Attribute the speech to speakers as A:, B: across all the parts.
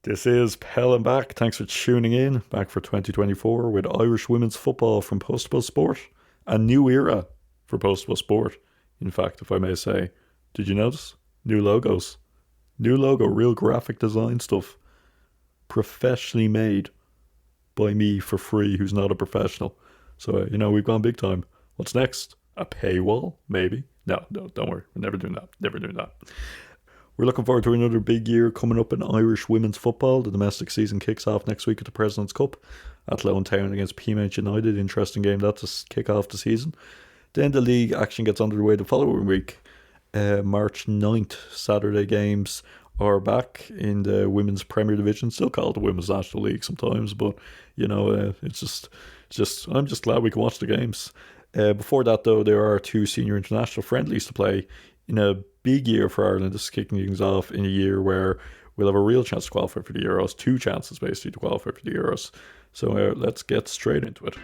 A: This is Peil and Back. Thanks for tuning in. Back for 2024 with Irish women's football from Postable Sport. A new era for Postable Sport. In fact, if I may say, did you notice? New logos. New logo, real graphic design stuff. Professionally made by me for free, who's not a professional. So, we've gone big time. What's next? A paywall? Maybe. No, don't worry. We're never doing that. Never doing that. We're looking forward to another big year coming up in Irish women's football. The domestic season kicks off next week at the President's Cup at Lone Town against Peamount United. Interesting game that to kick off the season. Then the league action gets underway the following week. March 9th, Saturday games are back in the Women's Premier Division, still called the Women's National League sometimes, but I'm just glad we can watch the games. Before that, though, there are two senior international friendlies to play in a big year for Ireland. This is kicking things off in a year where we'll have a real chance to qualify for the Euros, two chances basically to qualify for the Euros. So let's get straight into it.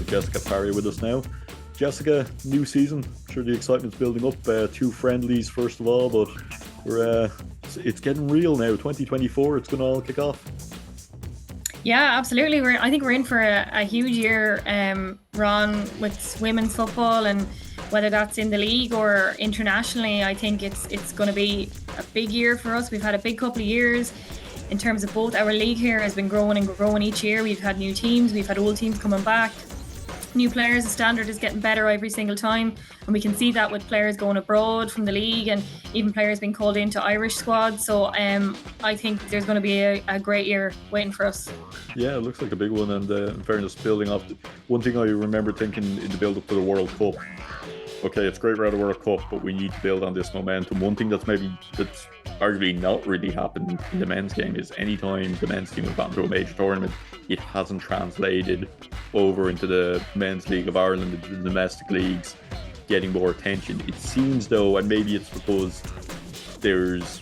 A: Jessica Farry with us now. Jessica, new season. I'm sure the excitement's building up. Two friendlies first of all, but it's getting real now. 2024, it's going to all kick off.
B: Yeah, absolutely. I think we're in for a huge year, Ron, with women's football, and whether that's in the league or internationally, I think it's going to be a big year for us. We've had a big couple of years in terms of both. Our league here has been growing and growing each year. We've had new teams, we've had old teams coming back. New players, the standard is getting better every single time, and we can see that with players going abroad from the league and even players being called into Irish squads. So I think there's going to be a great year waiting for us.
A: Yeah, it looks like a big one, and in fairness, building off one thing I remember thinking in the build-up to the World Cup, okay, it's great we're at the World Cup, but we need to build on this momentum. One thing that's arguably not really happened in the men's game is anytime the men's team have gone to a major tournament, it hasn't translated over into the Men's League of Ireland, into the domestic leagues, getting more attention. It seems though, and maybe it's because there's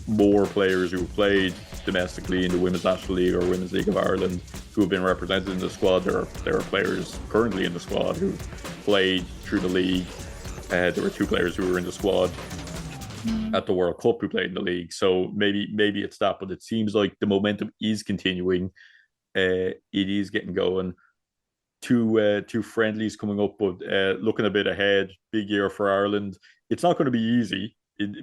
A: more players who have played domestically in the Women's National League or Women's League of Ireland who have been represented in the squad. There are players currently in the squad who played through the league. There were two players who were in the squad at the World Cup who played in the league. So maybe it's that, but it seems like the momentum is continuing. It is getting going. Two friendlies coming up, but looking a bit ahead, big year for Ireland. It's not going to be easy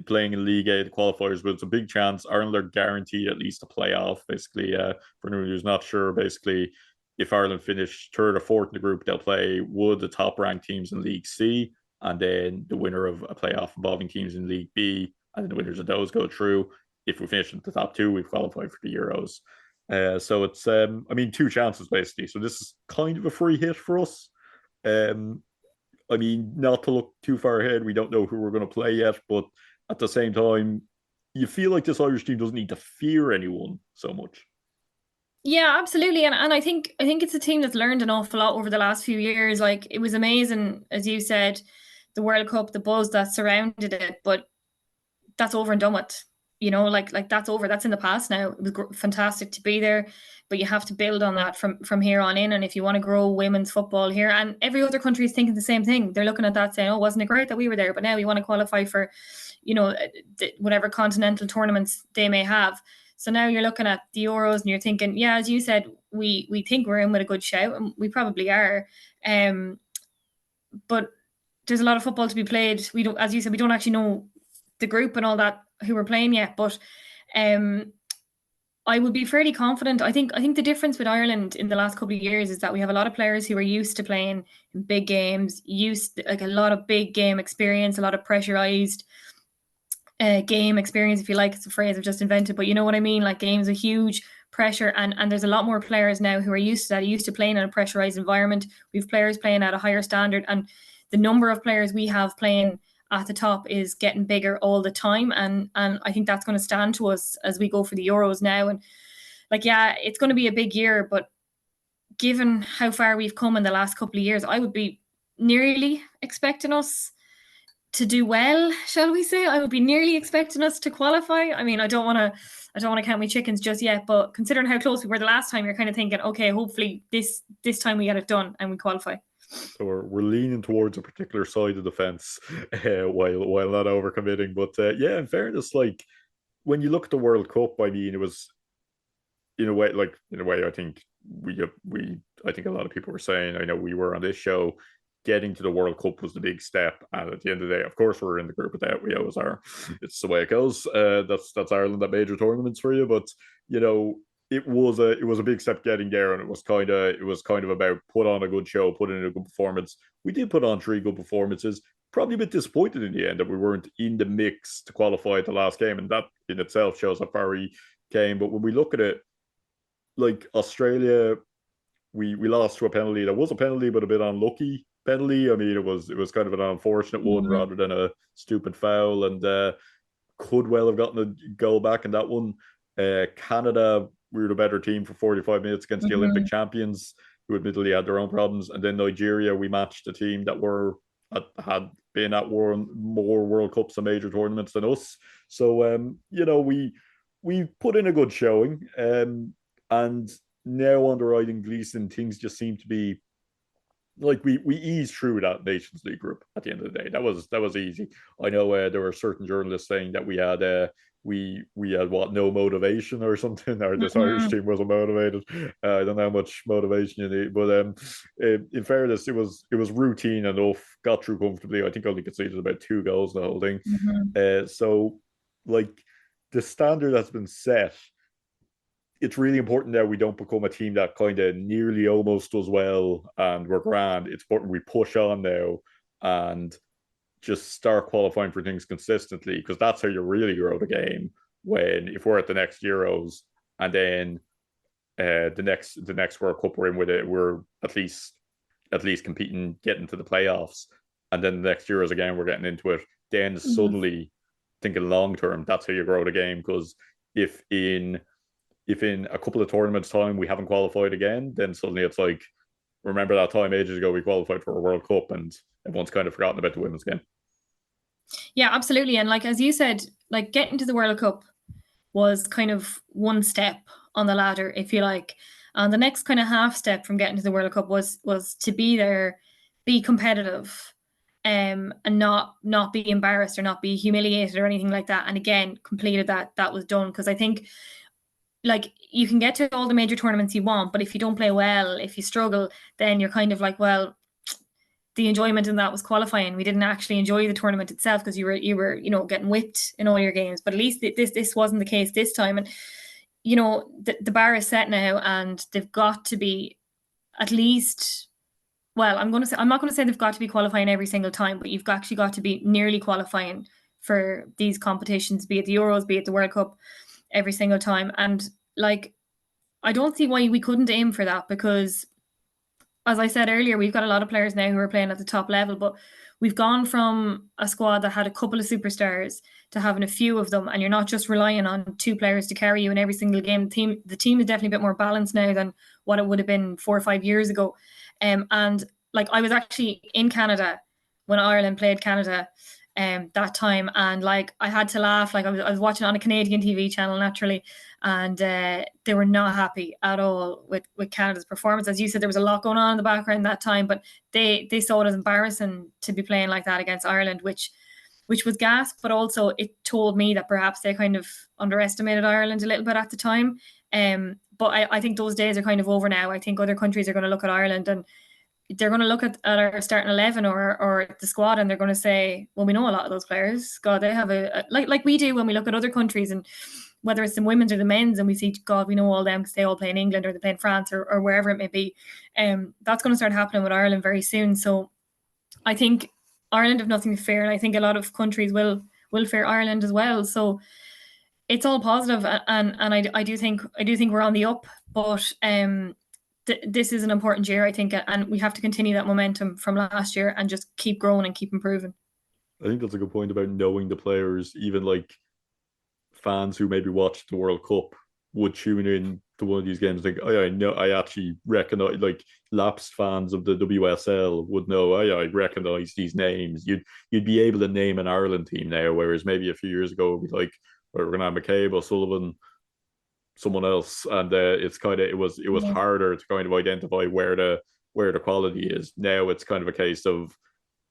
A: playing in League A, the qualifiers, but it's a big chance. Ireland are guaranteed at least a playoff, basically. For anyone who's not sure, basically, if Ireland finish third or fourth in the group, they'll play one of the top-ranked teams in League C, and then the winner of a playoff involving teams in League B, and then the winners of those go through. If we finish in the top two, we've qualified for the Euros. So it's, two chances basically. So this is kind of a free hit for us. Not to look too far ahead, we don't know who we're going to play yet, but at the same time, you feel like this Irish team doesn't need to fear anyone so much.
B: Yeah, absolutely. And I think it's a team that's learned an awful lot over the last few years. Like, it was amazing, as you said, the World Cup, the buzz that surrounded it, but that's over and done with. Like that's over. That's in the past now. It was fantastic to be there, but you have to build on that from here on in. And if you want to grow women's football here, and every other country is thinking the same thing, they're looking at that saying, "Oh, wasn't it great that we were there?" But now we want to qualify for, whatever continental tournaments they may have. So now you're looking at the Euros and you're thinking, yeah, as you said, we think we're in with a good shout, and we probably are. But there's a lot of football to be played. We don't, as you said, we don't actually know the group and all that who we're playing yet, but I would be fairly confident. I think the difference with Ireland in the last couple of years is that we have a lot of players who are used to playing in big games, like a lot of big game experience, a lot of pressurized game experience, if you like. It's a phrase I've just invented, but you know what I mean? Like, games of huge pressure, and there's a lot more players now who are used to that, used to playing in a pressurized environment. We have players playing at a higher standard, and the number of players we have playing at the top is getting bigger all the time, and I think that's going to stand to us as we go for the Euros now. And like, yeah, it's going to be a big year, but given how far we've come in the last couple of years, I would be nearly expecting us to do well, shall we say? I would be nearly expecting us to qualify. I mean, I don't want to count my chickens just yet, but considering how close we were the last time, you're kind of thinking, okay, hopefully this time we get it done and we qualify.
A: So we're leaning towards a particular side of the fence while not overcommitting. But yeah, in fairness, like when you look at the World Cup, I mean, it was in a way, I think I think a lot of people were saying, I know we were on this show, getting to the World Cup was the big step. And at the end of the day, of course, we're in the group without. We always are. It's the way it goes. That's Ireland at major tournaments for you. But you know, it was a big step getting there, and it was kind of about put on a good show, put in a good performance. We did put on 3 good performances. Probably a bit disappointed in the end that we weren't in the mix to qualify at the last game, and that in itself shows how far we came. But when we look at it, like Australia, we lost to a penalty that was a penalty, but a bit unlucky penalty. I mean, it was kind of an unfortunate one rather than a stupid foul, and could well have gotten a goal back in that one. Canada, we were the better team for 45 minutes against the Olympic champions, who admittedly had their own problems. And then Nigeria, we matched a team that had been at more World Cups and major tournaments than us. So you know, we put in a good showing. And now under Ryan Gleeson, things just seem to be like we eased through that Nations League group at the end of the day. That was easy. I know there were certain journalists saying that we had no motivation or something, or this Irish team wasn't motivated. I don't know how much motivation you need, but in fairness, it was routine enough. Got through comfortably. I think only conceded about 2 goals in the whole thing. So like the standard that's been set, it's really important that we don't become a team that kind of nearly almost does well and we're grand. It's important we push on now and just start qualifying for things consistently, because that's how you really grow the game. When if we're at the next Euros and then the next World Cup we're in with it, we're at least competing, getting to the playoffs, and then the next Euros again we're getting into it. Then suddenly thinking long term, that's how you grow the game. Because if in a couple of tournaments time we haven't qualified again, then suddenly it's like, remember that time ages ago we qualified for a World Cup, and everyone's kind of forgotten about the women's game.
B: Yeah, absolutely. And like as you said, like getting to the World Cup was kind of one step on the ladder, if you like. And the next kind of half step from getting to the World Cup was to be there, be competitive, and not be embarrassed or not be humiliated or anything like that. And again, completed that was done. Because I think like you can get to all the major tournaments you want, but if you don't play well, if you struggle, then you're kind of like, well, the enjoyment in that was qualifying. We didn't actually enjoy the tournament itself because you were getting whipped in all your games. But at least this wasn't the case this time. And you know, the bar is set now, and they've got to be at least, well, I'm not going to say they've got to be qualifying every single time, but you've actually got to be nearly qualifying for these competitions, be it the Euros, be it the World Cup, every single time. And like, I don't see why we couldn't aim for that, because as I said earlier, we've got a lot of players now who are playing at the top level, but we've gone from a squad that had a couple of superstars to having a few of them, and you're not just relying on 2 players to carry you in every single game. The team is definitely a bit more balanced now than what it would have been 4 or 5 years ago. And like, I was actually in Canada when Ireland played Canada that time, and like I had to laugh. Like I was watching on a Canadian TV channel naturally, and they were not happy at all with Canada's performance. As you said, there was a lot going on in the background that time, but they saw it as embarrassing to be playing like that against Ireland, which was gas. But also it told me that perhaps they kind of underestimated Ireland a little bit at the time. But I think those days are kind of over now. I think other countries are going to look at Ireland, and they're going to look at our starting 11 or the squad, and they're going to say, well, we know a lot of those players. God, they have like we do when we look at other countries, and whether it's the women's or the men's, and we see, God, we know all them because they all play in England or they play in France or wherever it may be. That's going to start happening with Ireland very soon. So I think Ireland have nothing to fear, and I think a lot of countries will fear Ireland as well. So it's all positive, and I do think we're on the up, but this is an important year, I think, and we have to continue that momentum from last year and just keep growing and keep improving.
A: I think that's a good point about knowing the players. Even like fans who maybe watched the World Cup would tune in to one of these games and think, oh yeah, I know, I actually recognize, like lapsed fans of the WSL would know, oh yeah, I recognize these names. You'd be able to name an Ireland team now, whereas maybe a few years ago it'd be like, well, we're gonna have McCabe, O'Sullivan, someone else, and it's kind of it was
B: Yeah.
A: harder to kind of identify where the quality is. Now it's kind of a case of,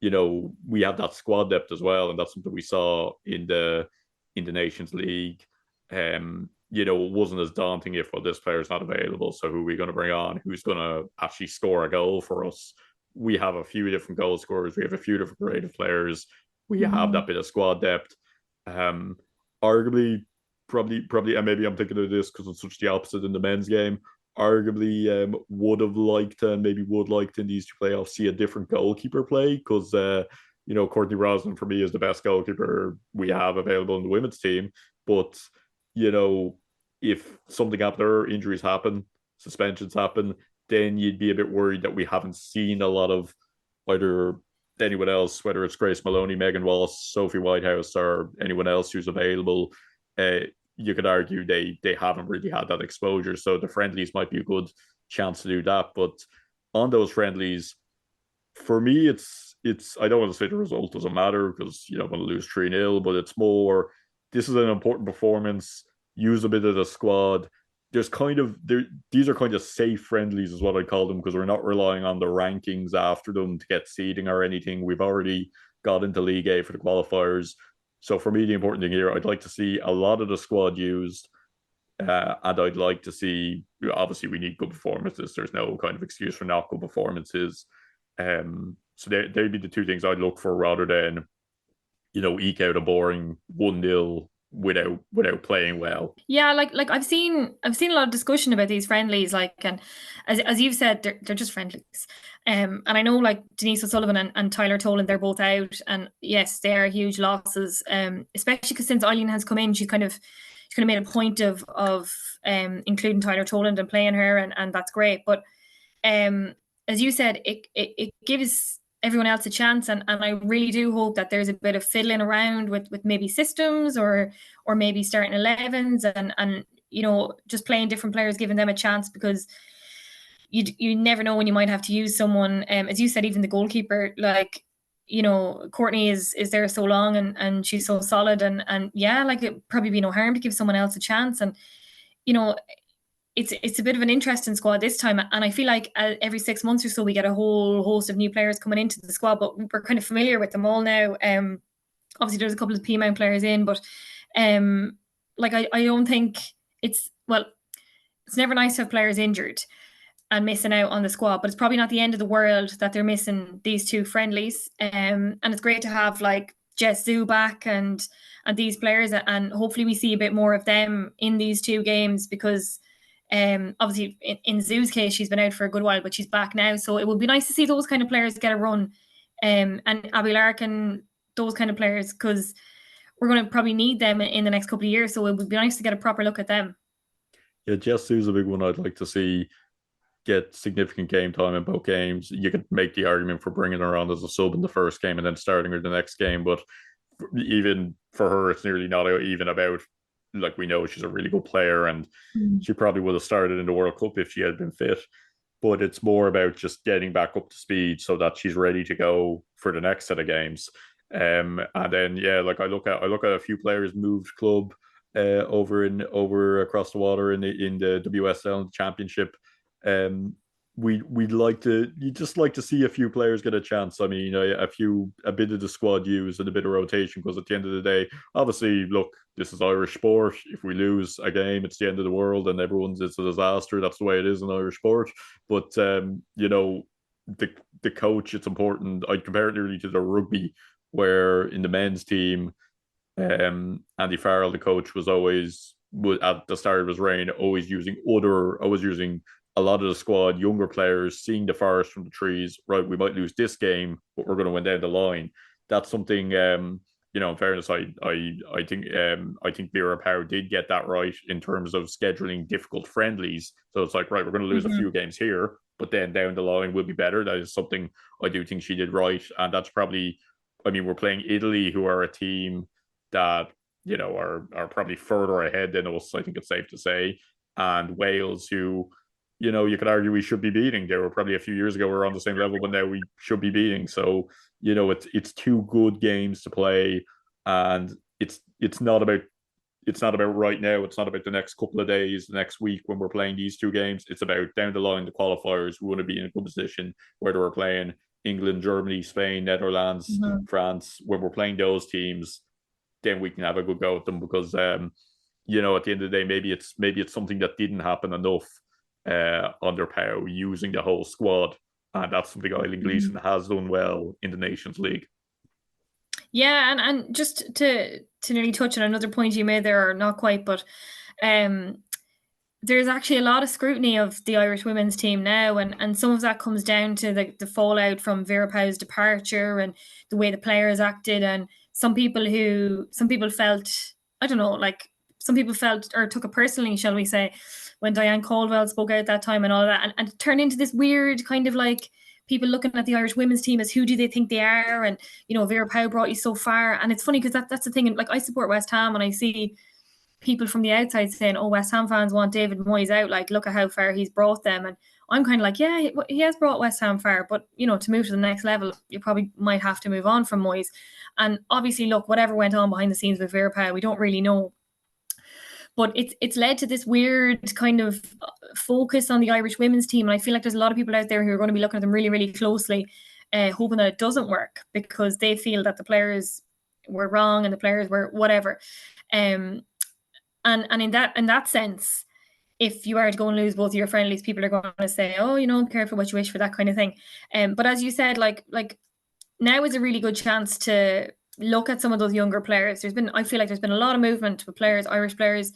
A: we have that squad depth as well, and that's something we saw in the Nations League. It wasn't as daunting if, well, this player's not available, so who are we going to bring on? Who's going to actually score a goal for us? We have a few different goal scorers. We have a few different creative players. We have
B: Mhm.
A: that bit of squad depth. Um, Arguably, probably, and maybe I'm thinking of this because it's such the opposite in the men's game. Arguably, would have liked and maybe would like in these two playoffs see a different goalkeeper play because Courtney Roslin for me is the best goalkeeper we have available in the women's team. But you know, if something happened or injuries happen, suspensions happen, then you'd be a bit worried that we haven't seen a lot of either anyone else, whether it's Grace Maloney, Megan Wallace, Sophie Whitehouse, or anyone else who's available. Uh, you could argue they haven't really had that exposure, so the friendlies might be a good chance to do that. But on those friendlies, for me, it's I don't want to say the result doesn't matter because you don't want to lose 3-0, but it's more this is an important performance. Use a bit of the squad. There's kind of there these are kind of safe friendlies is what I call them because we're not relying on the rankings after them to get seeding or anything. We've already got into League A for the qualifiers. So for me, the important thing here, I'd like to see a lot of the squad used, and I'd like to see. Obviously, we need good performances. There's no kind of excuse for not good performances. So they'd be the two things I'd look for rather than eke out a boring 1-0 without playing well.
B: Yeah, like I've seen a lot of discussion about these friendlies, like, and as you've said, they're just friendlies. And I know like Denise O'Sullivan and Tyler Tolan, they're both out, and yes, they are huge losses. Especially because since Eileen has come in, she's kind of made a point of including Tyler Toland and playing her, and that's great. But um, as you said, it gives everyone else a chance, and I really do hope that there's a bit of fiddling around with maybe systems or maybe starting 11s and just playing different players, giving them a chance because you never know when you might have to use someone. As you said, even the goalkeeper, like Courtney is there so long and she's so solid and yeah, like it probably be no harm to give someone else a chance. And you know it's a bit of an interesting squad this time, and I feel like every 6 months or so we get a whole host of new players coming into the squad, but we're kind of familiar with them all now. Obviously there's a couple of PMount players in, but um, like I don't think it's never nice to have players injured and missing out on the squad, but it's probably not the end of the world that they're missing these two friendlies. And it's great to have like Jess Zoo back and these players, and hopefully we see a bit more of them in these two games because obviously in Zoo's case she's been out for a good while, but she's back now, so it would be nice to see those kind of players get a run. And Abby Larkin, those kind of players, because we're going to probably need them in the next couple of years, so it would be nice to get a proper look at them.
A: Yeah, Jess Sue's a big one I'd like to see get significant game time in both games. You could make the argument for bringing her on as a sub in the first game and then starting her the next game, but even for her, it's nearly not even about, like, we know she's a really good player and
B: Mm.
A: she probably would have started in the World Cup if she had been fit. But it's more about just getting back up to speed so that she's ready to go for the next set of games. And then yeah, like I look at a few players moved club over across the water in the WSL and the Championship. Um, we'd like to you just like to see a few players get a chance. I mean, a bit of the squad use and a bit of rotation because at the end of the day, obviously, look, this is Irish sport. If we lose a game, it's the end of the world and everyone's it's a disaster. That's the way it is in Irish sport. But the coach, it's important. I'd compare it nearly to the rugby, where in the men's team, Andy Farrell, the coach, was always at the start of his reign always using a lot of the squad, younger players, seeing the forest from the trees. Right, we might lose this game, but we're going to win down the line. That's something. In fairness, I think Vera Power did get that right in terms of scheduling difficult friendlies. So it's like, right, we're going to lose a
B: Mhm.
A: few games here, but then down the line we'll be better. That is something I do think she did right, and that's probably I mean, we're playing Italy, who are a team that, are probably further ahead than us, I think it's safe to say. And Wales, who, you could argue we should be beating. They were probably a few years ago, we were on the same level, but now we should be beating. So, it's two good games to play. And it's not about right now. It's not about the next couple of days, the next week when we're playing these two games. It's about down the line, the qualifiers. We want to be in a good position, whether we're playing England, Germany, Spain, Netherlands, France. When we're playing those teams, then we can have a good go at them because, at the end of the day, maybe it's something that didn't happen enough under Pau using the whole squad, and that's something Eileen Gleeson has done well in the Nations League.
B: Yeah, and just to nearly touch on another point you made there, or not quite, but there's actually a lot of scrutiny of the Irish women's team now, and some of that comes down to the fallout from Vera Pauw's departure and the way the players acted, and some people felt, I don't know, like some people felt or took it personally, shall we say, when Diane Caldwell spoke out that time and all that, and it turned into this weird kind of like people looking at the Irish women's team as who do they think they are, and Vera Pauw brought you so far, and it's funny because that's the thing. Like I support West Ham, and I see people from the outside saying, "Oh, West Ham fans want David Moyes out. Like, look at how far he's brought them." And I'm kind of like, yeah, he has brought West Ham far, but to move to the next level, you probably might have to move on from Moyes. And obviously, look, whatever went on behind the scenes with Vera Pauw, we don't really know. But it's led to this weird kind of focus on the Irish women's team. And I feel like there's a lot of people out there who are going to be looking at them really, really closely, hoping that it doesn't work because they feel that the players were wrong and the players were whatever. And in that sense, if you are to go and lose both of your friendlies, people are going to say, "Oh, careful what you wish for," that kind of thing. But as you said, like now is a really good chance to look at some of those younger players. I feel like there's been a lot of movement with players, Irish players,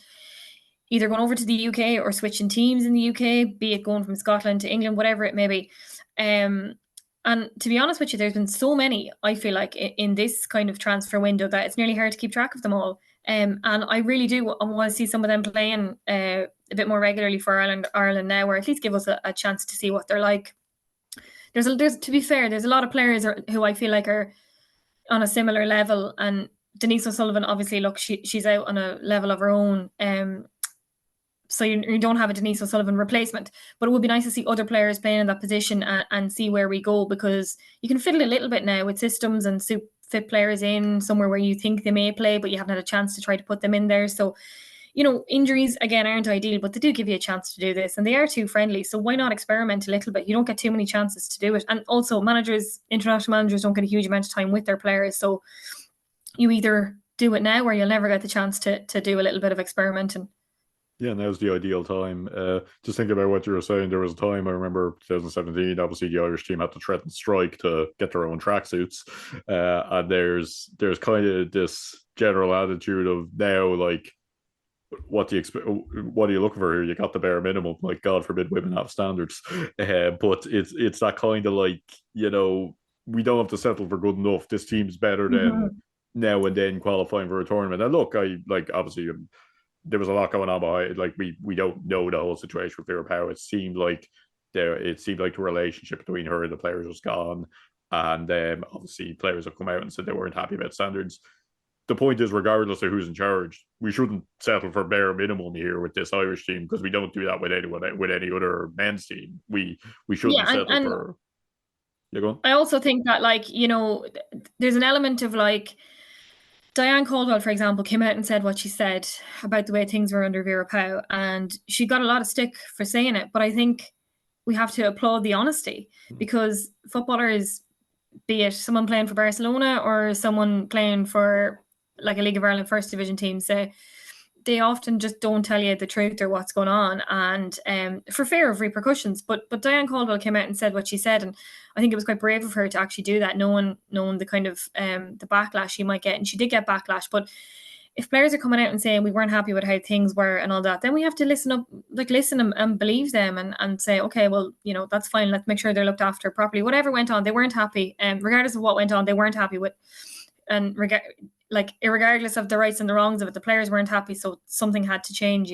B: either going over to the UK or switching teams in the UK, be it going from Scotland to England, whatever it may be. And to be honest with you, there's been so many, I feel like, in this kind of transfer window that it's nearly hard to keep track of them all. And I really do want to see some of them playing a bit more regularly for Ireland now, or at least give us a chance to see what they're like. There's to be fair, there's a lot of players who I feel like are on a similar level, and Denise O'Sullivan, obviously, look, she's out on a level of her own. So you don't have a Denise O'Sullivan replacement, but it would be nice to see other players playing in that position and see where we go, because you can fiddle a little bit now with systems and fit players in somewhere where you think they may play, but you haven't had a chance to try to put them in there. So, injuries, again, aren't ideal, but they do give you a chance to do this, and they are too friendly. So why not experiment a little bit? You don't get too many chances to do it. And also international managers don't get a huge amount of time with their players. So you either do it now or you'll never get the chance to do a little bit of experimenting.
A: Yeah, now's the ideal time. Just think about what you were saying. There was a time, I remember 2017, obviously the Irish team had to threaten strike to get their own tracksuits. And there's kind of this general attitude of now, like, what are you looking for here? You got the bare minimum. Like, God forbid women have standards. But it's that kind of like, we don't have to settle for good enough. This team's better than now and then qualifying for a tournament. And look, obviously there was a lot going on behind. Like, we don't know the whole situation with Vera Pauw. It seemed like the relationship between her and the players was gone, and obviously players have come out and said they weren't happy about standards. The point is, regardless of who's in charge, we shouldn't settle for bare minimum here with this Irish team, because we don't do that with any other men's team. We shouldn't settle for. Yeah, go on.
B: I also think that, like, there's an element of, like, Diane Caldwell, for example, came out and said what she said about the way things were under Vera Pauw, and she got a lot of stick for saying it. But I think we have to applaud the honesty, because footballers, be it someone playing for Barcelona or someone playing for like a League of Ireland First Division team, say they often just don't tell you the truth or what's going on, and for fear of repercussions. But Diane Caldwell came out and said what she said, and I think it was quite brave of her to actually do that, knowing the kind of the backlash she might get, and she did get backlash. But if players are coming out and saying we weren't happy with how things were and all that, then we have to listen and believe them, and say, okay, well, that's fine. Let's make sure they're looked after properly. Whatever went on, they weren't happy, and regardless of what went on, they weren't happy with, and irregardless of the rights and the wrongs of it, the players weren't happy, so something had to change,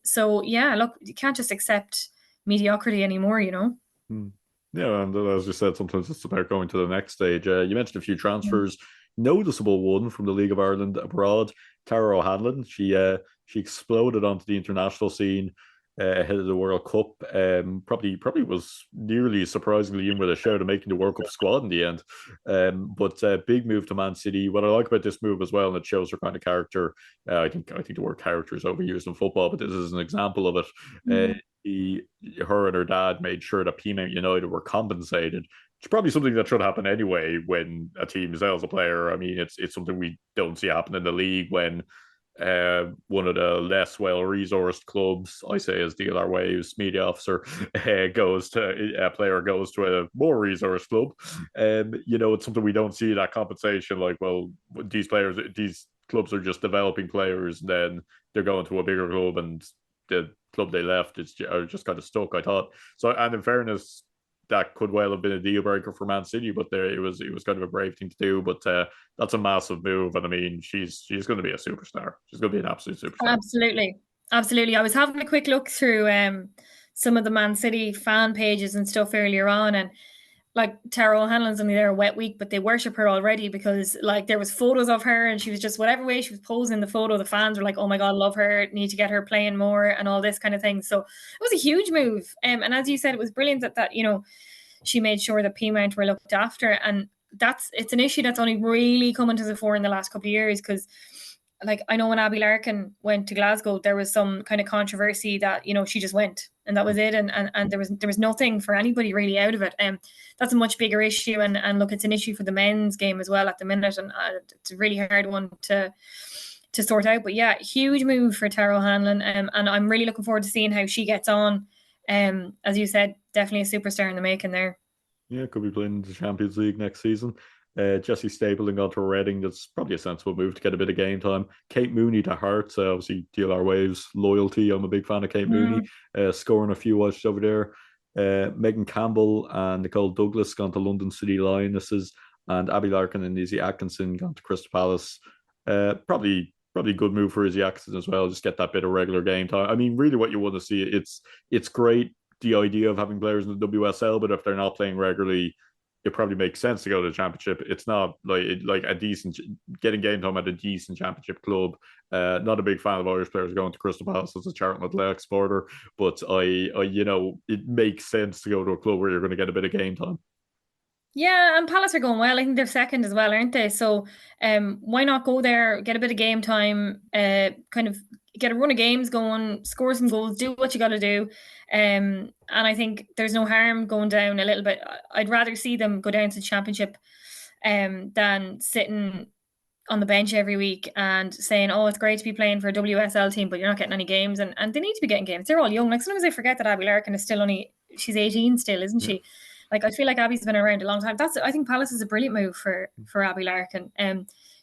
B: So yeah, look, you can't just accept mediocrity anymore,
A: Yeah, and as you said, sometimes it's about going to the next stage. You mentioned a few transfers. Noticeable one from the League of Ireland abroad, Tara O'Hanlon. She exploded onto the international scene ahead of the World Cup. Probably was nearly surprisingly in with a shout of making the World Cup squad in the end. But big move to Man City. What I like about this move as well, and it shows her kind of character. I think the word character is overused in football, but this is an example of it. Uh,
B: Mm.
A: he, her and her dad made sure that Peamount United were compensated. It's probably something that should happen anyway when a team sells a player. I mean, it's something we don't see happen in the league when one of the less well resourced clubs, I say as DLR Waves media officer, goes to a player goes to a more resourced club. It's something we don't see that compensation. Like, well, these clubs are just developing players, and then they're going to a bigger club, and the club they left are just kind of stuck. I thought so, and in fairness, that could well have been a deal breaker for Man City, but it was kind of a brave thing to do. But that's a massive move, and I mean, she's going to be a superstar. She's going to be an absolute superstar.
B: Absolutely. Absolutely. I was having a quick look through some of the Man City fan pages and stuff earlier on, and like Tara O'Hanlon's only there a wet week, but they worship her already because like there was photos of her and she was just whatever way she was posing the photo, the fans were like, oh my God, love her, need to get her playing more and all this kind of thing. So it was a huge move. And as you said, it was brilliant that she made sure that Peamount were looked after. And it's an issue that's only really coming to the fore in the last couple of years because like I know when Abby Larkin went to Glasgow, there was some kind of controversy that she just went and that was it, and there was nothing for anybody really out of it. That's a much bigger issue, and look, it's an issue for the men's game as well at the minute, and it's a really hard one to sort out. But yeah, huge move for Tara O'Hanlon, and I'm really looking forward to seeing how she gets on. As you said, definitely a superstar in the making there.
A: Yeah, could be playing in the Champions League next season. Jesse Stapleton gone to Reading. That's probably a sensible move to get a bit of game time. Kate Mooney to Hearts. Obviously, DLR Waves loyalty. I'm a big fan of Kate Mooney.
B: Mm.
A: Scoring a few watches over there. Megan Campbell and Nicole Douglas gone to London City Lionesses, and Abby Larkin and Izzy Atkinson gone to Crystal Palace. Probably a good move for Izzy Atkinson as well. Just get that bit of regular game time. I mean, really, what you want to see. It's great the idea of having players in the WSL, but if they're not playing regularly, it probably makes sense to go to the championship. It's not like a decent getting game time at a decent championship club. Not a big fan of Irish players going to Crystal Palace as a Charlton Athletics supporter, but it makes sense to go to a club where you're going to get a bit of game time.
B: Yeah, and Palace are going well. I think they're second as well, aren't they? So, why not go there, get a bit of game time, kind of get a run of games going, score some goals, do what you got to do. And I think there's no harm going down a little bit. I'd rather see them go down to the championship, than sitting on the bench every week and saying, "Oh, it's great to be playing for a WSL team, but you're not getting any games." And they need to be getting games. They're all young. Like sometimes I forget that Abby Larkin is still only she's 18 still, isn't
A: Yeah.
B: she? Like I feel like Abby's been around a long time. I think Palace is a brilliant move for Abby Larkin.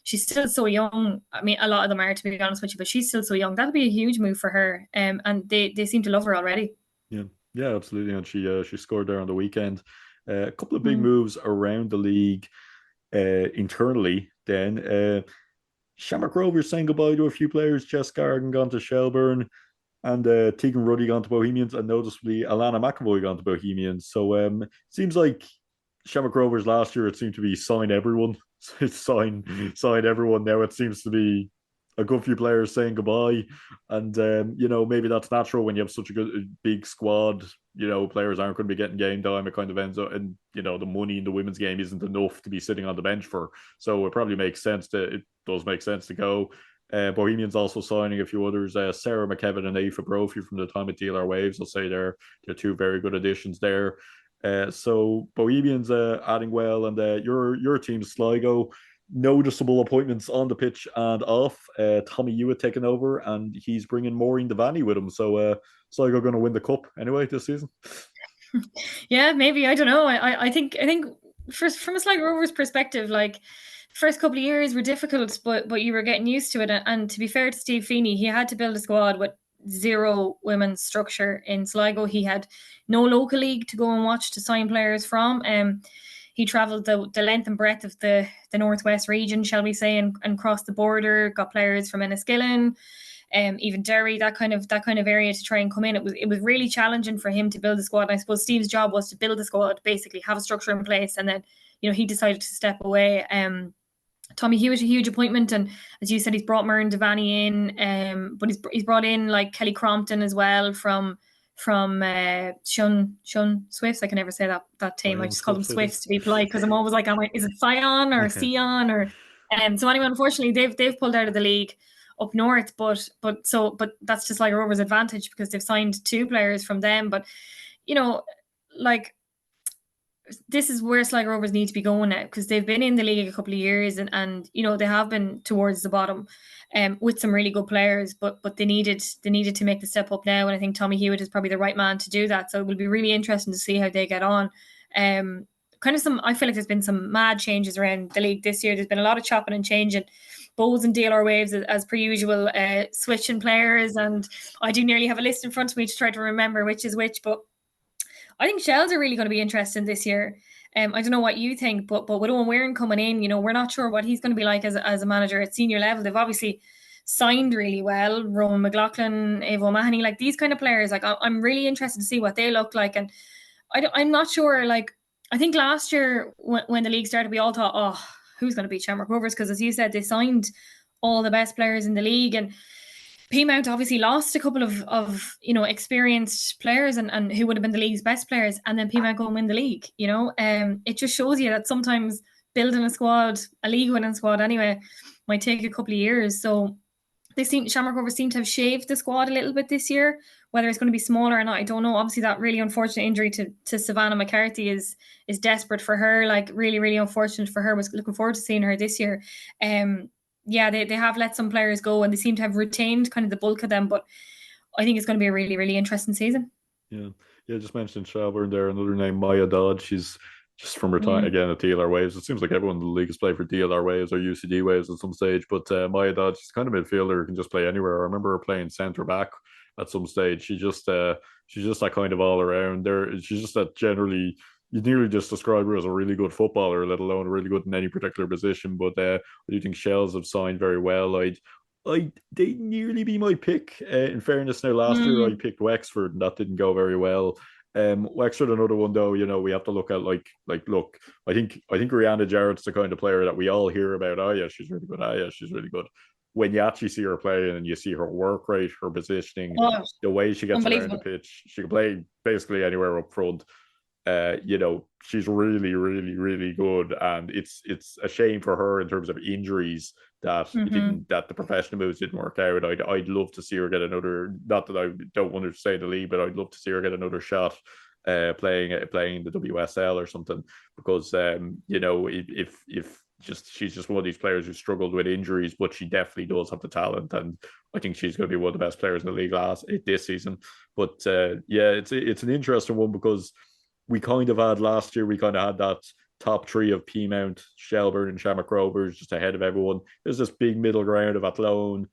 B: She's still so young. I mean, a lot of them are, to be honest with you, but she's still so young. That'd be a huge move for her. And they seem to love her already.
A: Yeah, yeah, absolutely. And she scored there on the weekend. A couple of big
B: Mm.
A: moves around the league internally. Then Shamrock Rovers saying goodbye to a few players. Jess Gargan gone to Shelburne, and Tegan Ruddy gone to Bohemians, and noticeably Alana McAvoy gone to Bohemians. So seems like Shamrock Rovers last year it seemed to be sign everyone. It's sign everyone. Now it seems to be a good few players saying goodbye, and maybe that's natural when you have such a good big squad. Players aren't going to be getting game time. It kind of ends up, and the money in the women's game isn't enough to be sitting on the bench for. So it probably makes sense it does make sense to go. Bohemians also signing a few others. Sarah McKevin and Aoife Brophy from the time at DLR Waves. I'll say they're two very good additions there. So Bohemians adding well, and your team Sligo, noticeable appointments on the pitch and off. Tommy Hewitt taking over, and he's bringing Maureen Devaney with him. So Sligo going to win the cup anyway this season.
B: Yeah, maybe. I don't know. I think from a Sligo Rovers perspective, like first couple of years were difficult, but you were getting used to it. And to be fair to Steve Feeney, he had to build a squad with zero women's structure in Sligo. He had no local league to go and watch to sign players from. He travelled the length and breadth of the northwest region, shall we say, and crossed the border, got players from Enniskillen, even Derry, that kind of area to try and come in. It was really challenging for him to build the squad. And I suppose Steve's job was to build the squad, basically have a structure in place, and then he decided to step away. Tommy Hewitt, a huge appointment, and as you said, he's brought Myrne Devaney in, but he's brought in like Kelly Crompton as well from Shun Swifts. I can never say that team. I just call them Swifts to be polite, because I'm always like, is it Sion or Sion or so anyway, unfortunately they've pulled out of the league up north, but that's just like Rovers' advantage, because they've signed 2 players from them. But like, this is where Sligo Rovers need to be going now, because they've been in the league a couple of years, and they have been towards the bottom with some really good players, but they needed to make the step up now, and I think Tommy Hewitt is probably the right man to do that. So it will be really interesting to see how they get on. I feel like there's been some mad changes around the league this year. There's been a lot of chopping and changing. Bows and DLR Waves, as per usual, switching players, and I do nearly have a list in front of me to try to remember which is which, but I think Shells are really going to be interesting this year. I don't know what you think, but with Owen Wearing coming in, we're not sure what he's going to be like as a manager at senior level. They've obviously signed really well. Rowan McLaughlin, Ava O'Mahony, like these kind of players. Like, I'm really interested to see what they look like, and I'm not sure. Like, I think last year when the league started, we all thought, oh, who's going to beat Shamrock Rovers? Because as you said, they signed all the best players in the league, and Peamount obviously lost a couple of experienced players and who would have been the league's best players, and then Peamount go and win the league. It just shows you that sometimes building a squad, a league winning squad anyway, might take a couple of years. So Shamrock Rovers seem to have shaved the squad a little bit this year. Whether it's going to be smaller or not, I don't know. Obviously, that really unfortunate injury to Savannah McCarthy is desperate for her. Like, really, really unfortunate for her. Was looking forward to seeing her this year. They have let some players go, and they seem to have retained kind of the bulk of them. But I think it's going to be a really, really interesting season.
A: Yeah, just mentioned Shelburne there. Another name, Maya Dodge. She's just from her time again at DLR Waves. It seems like everyone in the league has played for DLR Waves or UCD Waves at some stage. But Maya Dodge, she's kind of midfielder who can just play anywhere. I remember her playing centre back at some stage. She's just that kind of all around. She's just that generally. You nearly just describe her as a really good footballer, let alone really good in any particular position. But I do think Shells have signed very well. They'd nearly be my pick. In fairness, now last year I picked Wexford, and that didn't go very well. Wexford, another one though. We have to look at look. I think Rihanna Jarrett's the kind of player that we all hear about. Oh yeah, she's really good. Oh yeah, she's really good. When you actually see her play and you see her work rate, her positioning, the way she gets around the pitch, she can play basically anywhere up front. She's really, really, really good, and it's a shame for her in terms of injuries that that the professional moves didn't work out. I'd love to see her get another. Not that I don't want her to stay in the league, but I'd love to see her get another shot playing the WSL or something, because if she's just one of these players who struggled with injuries, but she definitely does have the talent, and I think she's going to be one of the best players in the league this season. But it's an interesting one, because we kind of had last year, we kind of had that top 3 of Peamount, Shelburne, and Shamrock Rovers just ahead of everyone. There's this big middle ground of Athlone,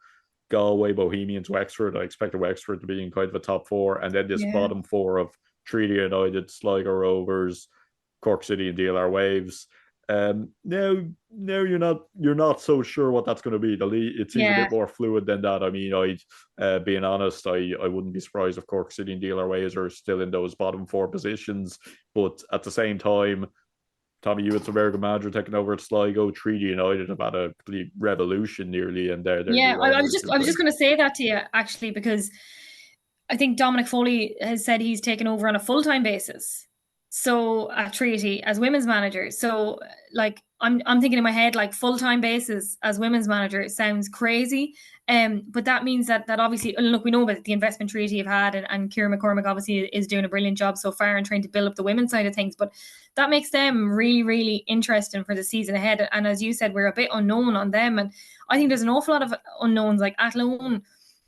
A: Galway, Bohemians, Wexford. I expected Wexford to be in kind of a top 4, and then this bottom 4 of Treaty United, Sligo Rovers, Cork City, and DLR Waves. Now you're not so sure what that's going to be. The league, it seems a bit more fluid than that. I mean, being honest, I wouldn't be surprised if Cork City and DLR Waves are still in those bottom 4 positions. But at the same time, Tommy Hewitt's a very good manager taking over at Sligo. Treaty United have had a complete revolution nearly, and they're
B: I was just going to say that to you, actually, because I think Dominic Foley has said he's taken over on a full-time basis. So at Treaty as women's manager. So like I'm thinking in my head, like full-time basis as women's manager, it sounds crazy. But that means that obviously, look, we know about the investment Treaty have had, and Ciara McCormick obviously is doing a brilliant job so far in trying to build up the women's side of things. But that makes them really, really interesting for the season ahead. And as you said, we're a bit unknown on them. And I think there's an awful lot of unknowns. Like Athlone,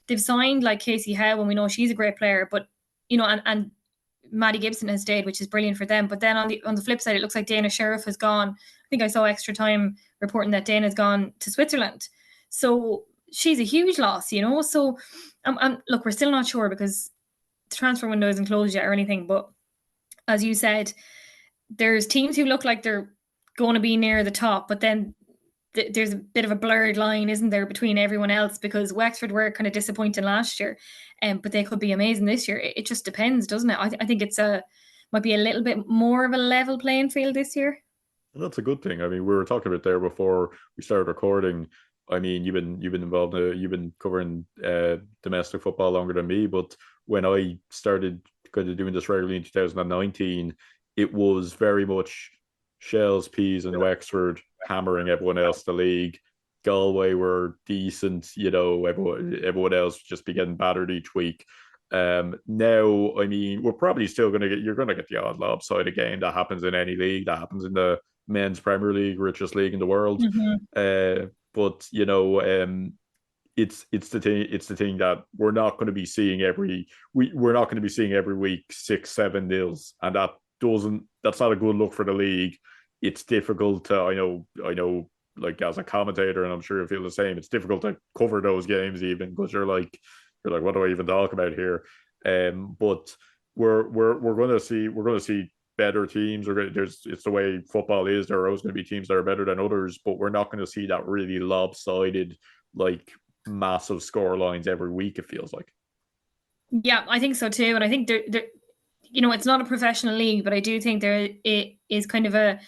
B: they've signed like Casey Howe, and we know she's a great player, but and Maddie Gibson has stayed, which is brilliant for them. But then on the flip side, it looks like Dana Sheriff has gone. I think I saw Extra Time reporting that Dana's gone to Switzerland. So she's a huge loss, So look, we're still not sure because the transfer window isn't closed yet or anything. But as you said, there's teams who look like they're going to be near the top, but then there's a bit of a blurred line, isn't there, between everyone else, because Wexford were kind of disappointing last year, but they could be amazing this year. It just depends, doesn't it? I think might be a little bit more of a level playing field this year.
A: That's a good thing. I mean, we were talking about there before we started recording. I mean, you've been involved. You've been covering domestic football longer than me. But when I started kind of doing this regularly in 2019, it was very much Shells, Peas, and Wexford hammering everyone else the league. Galway were decent. Everyone else just be getting battered each week. Now, I mean, we're probably still you're gonna get the odd lopsided game that happens in any league. That happens in the men's Premier League, richest league in the world. But it's the thing that we're not going to be seeing we're not going to be seeing every week 6-7-0, and that's not a good look for the league. It's difficult to I know like as a commentator, and I'm sure you feel the same. It's difficult to cover those games even because you're like what do I even talk about here? But we're going to see better teams. It's the way football is. There are always going to be teams that are better than others, but we're not going to see that really lopsided, like massive score lines every week. It feels like.
B: Yeah, I think so too, and I think there it's not a professional league, but I do think it is kind of an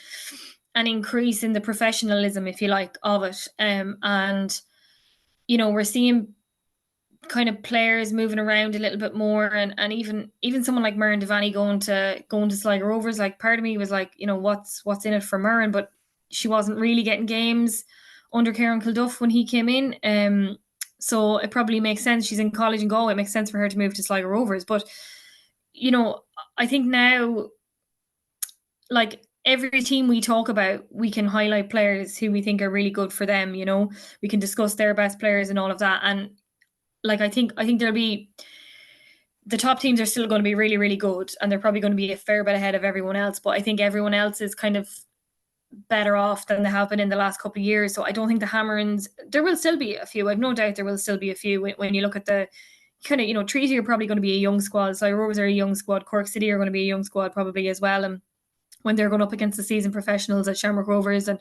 B: increase in the professionalism, if you like, of it. And we're seeing kind of players moving around a little bit more, and even someone like Murren Devaney going to Sligo Rovers. Like, part of me was like, what's in it for Murren, but she wasn't really getting games under Kieran Kilduff when he came in. So it probably makes sense. She's in college in Galway. It makes sense for her to move to Sligo Rovers. But I think now, like, every team we talk about, we can highlight players who we think are really good for them. We can discuss their best players and all of that. And like, I think there'll be, the top teams are still going to be really, really good, and they're probably going to be a fair bit ahead of everyone else. But I think everyone else is kind of better off than they have been in the last couple of years. So I don't think the Hammerins, there will still be a few. I've no doubt there will still be a few when you look at the kind of, Treaty are probably going to be a young squad. Sligo Rovers are a young squad. Cork City are going to be a young squad probably as well. And when they're going up against the seasoned professionals at Shamrock Rovers and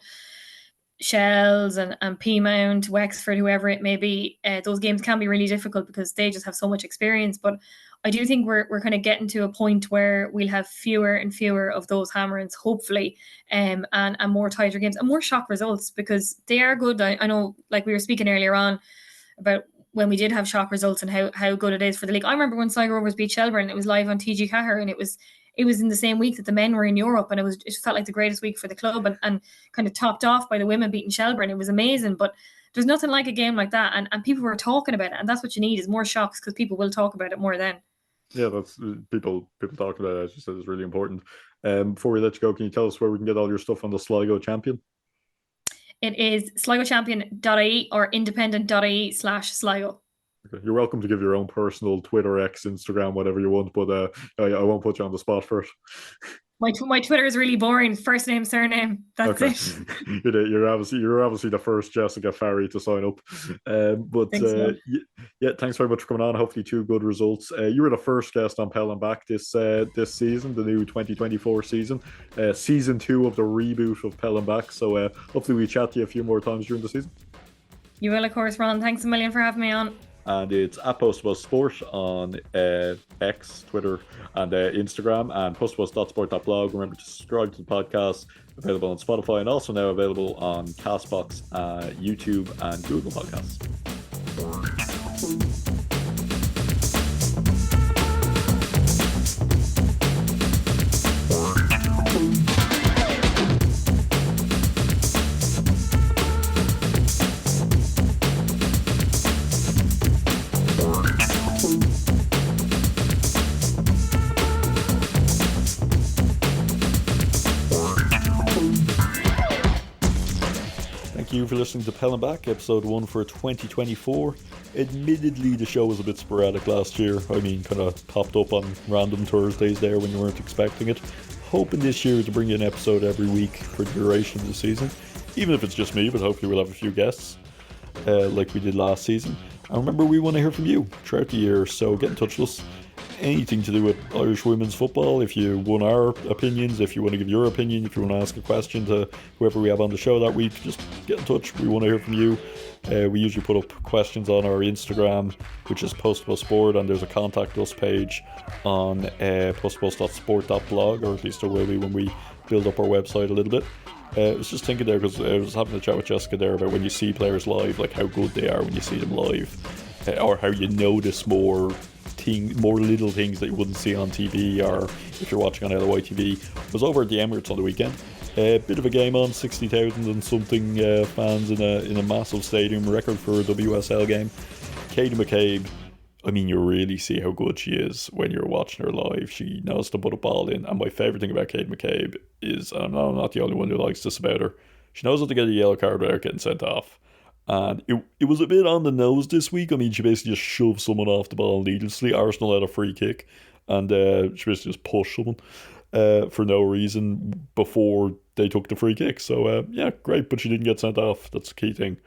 B: Shells and Peamount, Wexford, whoever it may be, those games can be really difficult because they just have so much experience. But I do think we're kind of getting to a point where we'll have fewer and fewer of those Hammerins, hopefully, and more tighter games and more shock results, because they are good. I know, like we were speaking earlier on about when we did have shock results and how good it is for the league. I remember when Sligo Rovers beat Shelburne, it was live on TG Cahir, and it was in the same week that the men were in Europe, and it felt like the greatest week for the club, and kind of topped off by the women beating Shelburne. It was amazing. But there's nothing like a game like that, and people were talking about it, and that's what you need, is more shocks, because people will talk about it more then.
A: Yeah, that's people talking about it, as you said, is really important. Before we let you go, can you tell us where we can get all your stuff on the Sligo Champion?
B: It is sligochampion.ie or independent.ie/Sligo.
A: Okay. You're welcome to give your own personal Twitter, X, Instagram, whatever you want, but I won't put you on the spot for it.
B: My Twitter is really boring. First name, surname. That's it.
A: You're obviously the first Jessica Farry to sign up. Yeah, thanks very much for coming on. Hopefully 2 good results. You were the first guest on Peil and Back this season, the new 2024 season, season 2 of the reboot of Peil and Back. So hopefully we chat to you a few more times during the season. You
B: will, of course, Ron. Thanks a million for having me on.
A: And it's at PostBuzzSport on X, Twitter, and Instagram, and postbuzz.sport.blog. Remember to subscribe to the podcast, available on Spotify, and also now available on Castbox, YouTube, and Google Podcasts. Thank you for listening to Peil and Back, episode 1 for 2024. Admittedly, the show was a bit sporadic last year. I mean, kind of popped up on random Thursdays there when you weren't expecting it. Hoping this year to bring you an episode every week for the duration of the season, even if it's just me, but hopefully we'll have a few guests like we did last season. And remember, we want to hear from you throughout the year, so get in touch with us. anything to do with Irish women's football, if you want our opinions, if you want to give your opinion, if you want to ask a question to whoever we have on the show that week, just get in touch. We want to hear from you. We usually put up questions on our Instagram, which is postballsport, and there's a contact us page on postball.sport.blog, or at least there will be when we build up our website a little bit. I was just thinking there, because I was having a chat with Jessica there about when you see players live, like how good they are when you see them live, or how you notice more little things that you wouldn't see on TV, or if you're watching on LOI TV. I was over at the Emirates on the weekend. A bit of a game on, 60,000 and something fans in a massive stadium, record for a WSL game. Katie McCabe, I mean, you really see how good she is when you're watching her live. She knows to put a ball in, and my favourite thing about Katie McCabe is, and I'm not the only one who likes this about her, she knows how to get a yellow card without getting sent off. And it was a bit on the nose this week. I mean, she basically just shoved someone off the ball needlessly. Arsenal had a free kick, and she basically just pushed someone for no reason before they took the free kick. So, yeah, great, but she didn't get sent off. That's the key thing.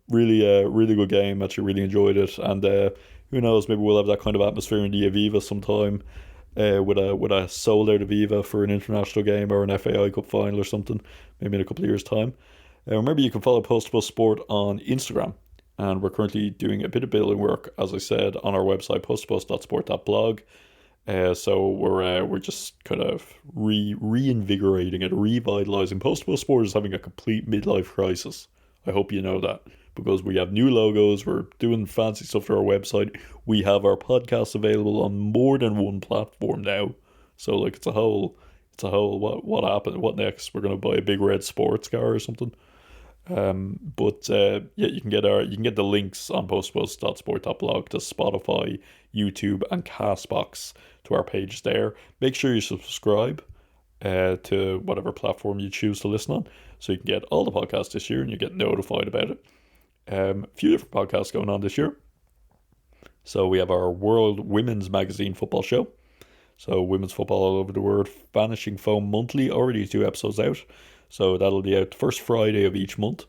A: Really good game. Actually, really enjoyed it. And who knows, maybe we'll have that kind of atmosphere in the Aviva sometime, with a sold out Aviva for an international game or an FAI Cup final or something, maybe in a couple of years' time. Remember, you can follow Postable Sport on Instagram, and we're currently doing a bit of building work, as I said, on our website, postpost.sport.blog. So we're just kind of reinvigorating it, revitalizing. Postable Sport is having a complete midlife crisis. I hope you know that, because we have new logos, we're doing fancy stuff to our website, we have our podcast available on more than one platform now. So like it's a whole what happened, what next? We're gonna buy a big red sports car or something. But yeah, you can get the links on postpost.sport.blog to Spotify, YouTube, and Castbox, to our page there. Make sure you subscribe to whatever platform you choose to listen on, so you can get all the podcasts this year and you get notified about it. A few different podcasts going on this year. So we have our World Women's Magazine football show. So women's football all over the world, Vanishing Foam Monthly, already 2 episodes out. So that'll be out the first Friday of each month.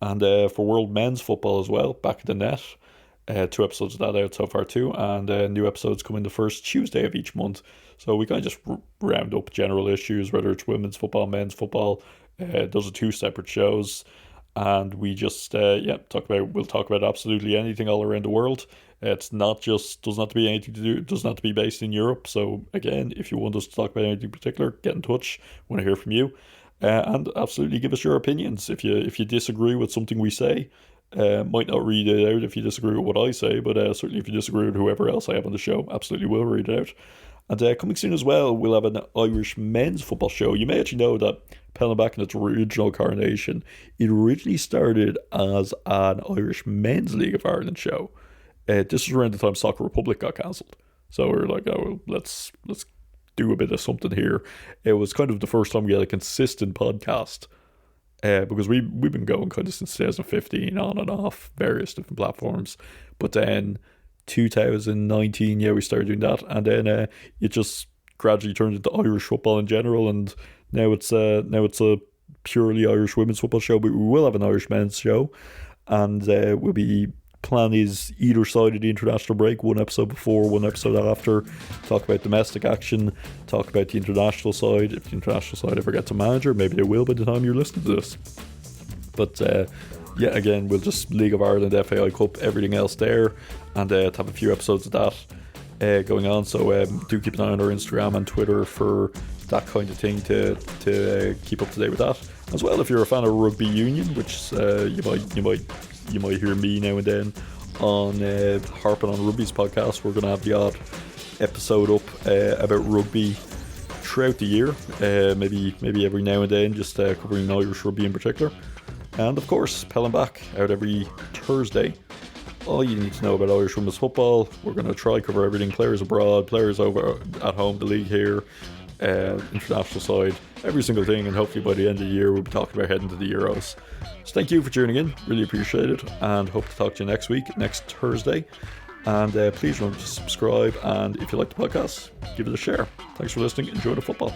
A: And for World Men's Football as well, Back at the Net, 2 episodes of that out so far too. And new episodes come in the first Tuesday of each month. So we kind of just round up general issues, whether it's women's football, men's football. Those are 2 separate shows. And we just, we'll talk about absolutely anything all around the world. It's not just, doesn't have to be anything to do, it doesn't have to be based in Europe. So again, if you want us to talk about anything in particular, get in touch. I want to hear from you. And absolutely give us your opinions. If you disagree with something we say, might not read it out if you disagree with what I say, but certainly if you disagree with whoever else I have on the show, absolutely will read it out. And coming soon as well, we'll have an Irish men's football show. You may actually know that Peil and Back in its original incarnation, it originally started as an Irish Men's League of Ireland show. This was around the time Soccer Republic got cancelled. So we were like, oh, let's do a bit of something here. It was kind of the first time we had a consistent podcast, because we've been going kind of since 2015, on and off various different platforms. But then 2019, we started doing that, and then it just gradually turned into Irish football in general, and now it's a purely Irish women's football show. But we will have an Irish men's show, and plan is either side of the international break, 1 episode before, 1 episode after, talk about domestic action, talk about the international side. If the international side ever gets a manager, maybe they will by the time you're listening to this. But again, we'll just League of Ireland, FAI Cup, everything else there, and to have a few episodes of that going on. So do keep an eye on our Instagram and Twitter for that kind of thing to keep up to date with that. As well, if you're a fan of rugby union, which you might hear me now and then on Harping on Rugby's podcast, we're going to have the odd episode up about rugby throughout the year, maybe every now and then, just covering Irish rugby in particular. And of course, Peil and Back, out every Thursday. All you need to know about Irish women's football. We're going to try cover everything: players abroad, players over at home, the league here, international side, every single thing. And hopefully by the end of the year, we'll be talking about heading to the Euros. So thank you for tuning in, really appreciate it, and hope to talk to you next week, next Thursday. And please remember to subscribe, and if you like the podcast, give it a share. Thanks for listening, enjoy the football.